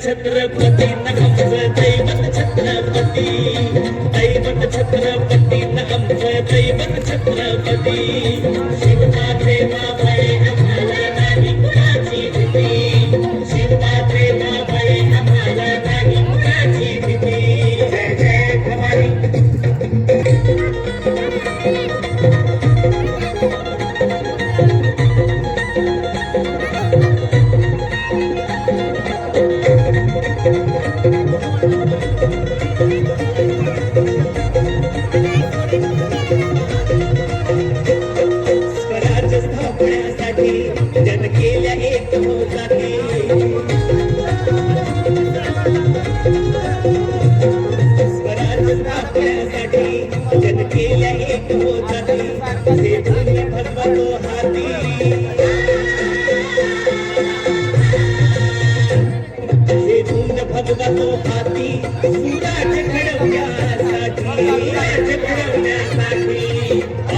छत्रपती आमचं दैवत छत्रपती दैवत छत्रपती आमचं दैवत छत्रपती शिवबाचे मावळे आम्हाला नाही कुणाची भीती शिवबाचे मावळे आम्हाला नाही कुणाची भीती जय जय भवानी स्वराज्य स्थापण्यासाठी जन केल्या एक होताती स्वराज्य स्थापण्यासाठी जन केल्या एक होताती ते धन्य भगवतो हाती हे धन्य भगवतो हाती सुराज घडवण्यासाठी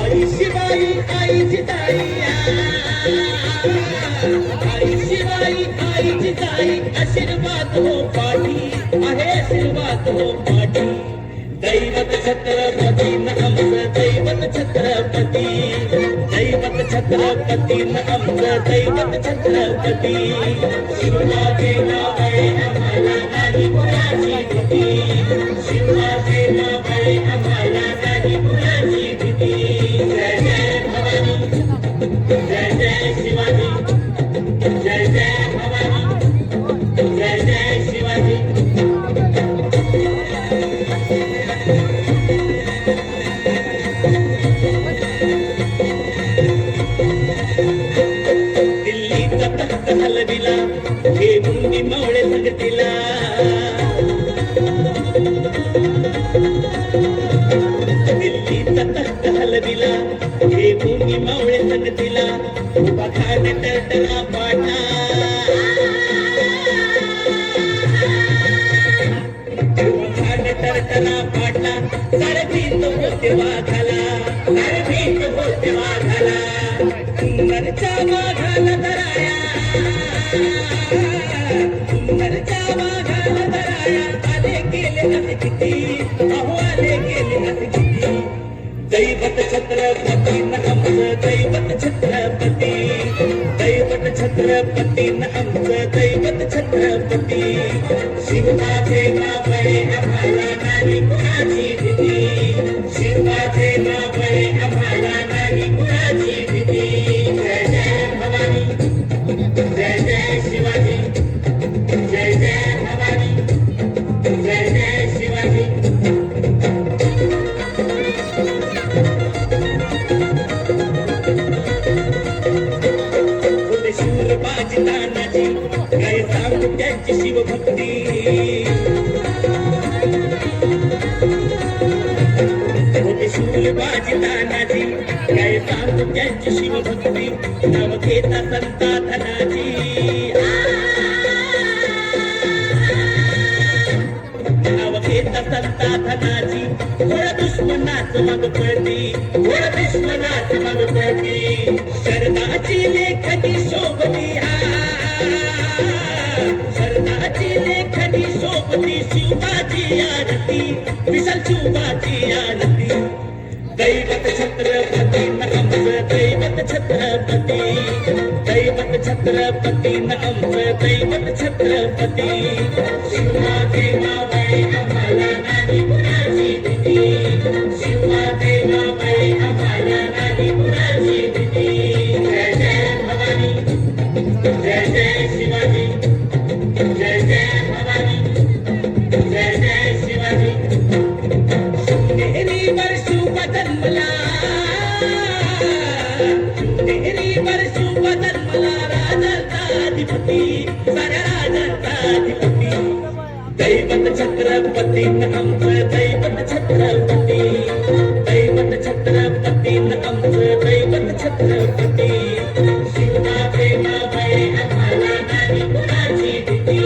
आई शिवाई आई जिजाई आई शिवाई आई जिजाई आशीर्वाद हो पाठी आहे आशीर्वाद हो पाठी दैवत छत्रपती आमचं दैवत छत्रपती दैवत छत्रपती आमचं दैवत छत्रपती शिवबाचे मावळे आम्हाला नाही कुणाची भीती शिवबाचे मावळे आम्हाला नाही कुणाची भीती जय जय भवानी जय जय शिवाजी जय जय भवानी जय जय शिवाजी दिल्लीचा तख्त हलविला हे मुंगी मावळे संगतीला दिल्लीचा तख्त हलविला हे मुंगी मावळे संगतीला उभा खाणे टरटरा पाटा उभा खाणे टरटरा पाटा सरभीत होते वाघाला सरभीत होते वाघाला सुंदरच्या वाघाला धराया सुंदरच्या वाघाला धराया आले गेले असे किती अहो आले गेले असे किती दैवत छत्रपती आमचं दैवत छत्रपती दैवत छत्रपती आमचं दैवत छत्रपती शिवबाचे मावळे आम्हाला नाही कुणाची भीती शिवबाचे मावळे आम्हाला नाही कुणाची भीती जय जय भवानी जय जय शिवाजी जय जय भवानी जय जय शिवाजी शूरबाजी तानाजी काय सांगू त्यांची शिवभक्ती होते शूरबाजी तानाजी काय सांगू त्यांची शिवभक्ती नाव घेता संता धनाजी नाव घेता संता धनाजी थोडा दुश्मनाच मग पडती थोडा दुश्मनाच मग पडती शरदाची लेखनी शोभती शरदाची लेखनी शोभती शिवबाची आरती विशाल शिवबाची आरती दैवत छत्रपती आमचं दैवत छत्रपती दैवत छत्रपती आमचं दैवत छत्रपती शिवबाचे मावळे आम्हाला नाही कुणाची भीती शिवबाचे मावळे आम्हाला नाही कुणाची भीती जय जय भवानी जय जय शिवाजी जय जय भवानी जय जय शिवाजी शिवनेरीवर शुभ जन्मला शिवनेरीवर शुभ जन्मला राजाचा अधिपती साऱ्या राजाचा अधिपती दैवत छत्रपती आमचं दैवत छत्रपती दैवत छत्रपती आमचं दैवत छत्रपती शिवबाचे मावळे आम्हाला नाही कुणाची भीती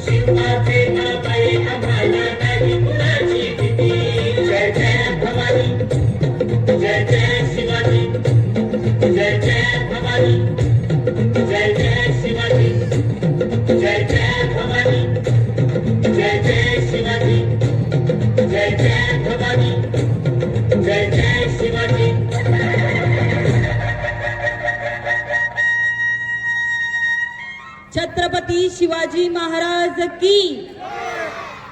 शिवबाचे मावळे आम्हाला नाही कुणाची भीती जय जय भवानी जय जय शिवाजी जय जय भवानी जय जय शिवाजी जय जय भवानी छत्रपती शिवाजी महाराज की.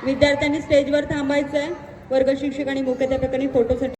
विद्यार्थ्यांनी स्टेजवर थांबायचंय. वर्ग शिक्षक आणि मुख्याध्यापकांनी फोटोसाठी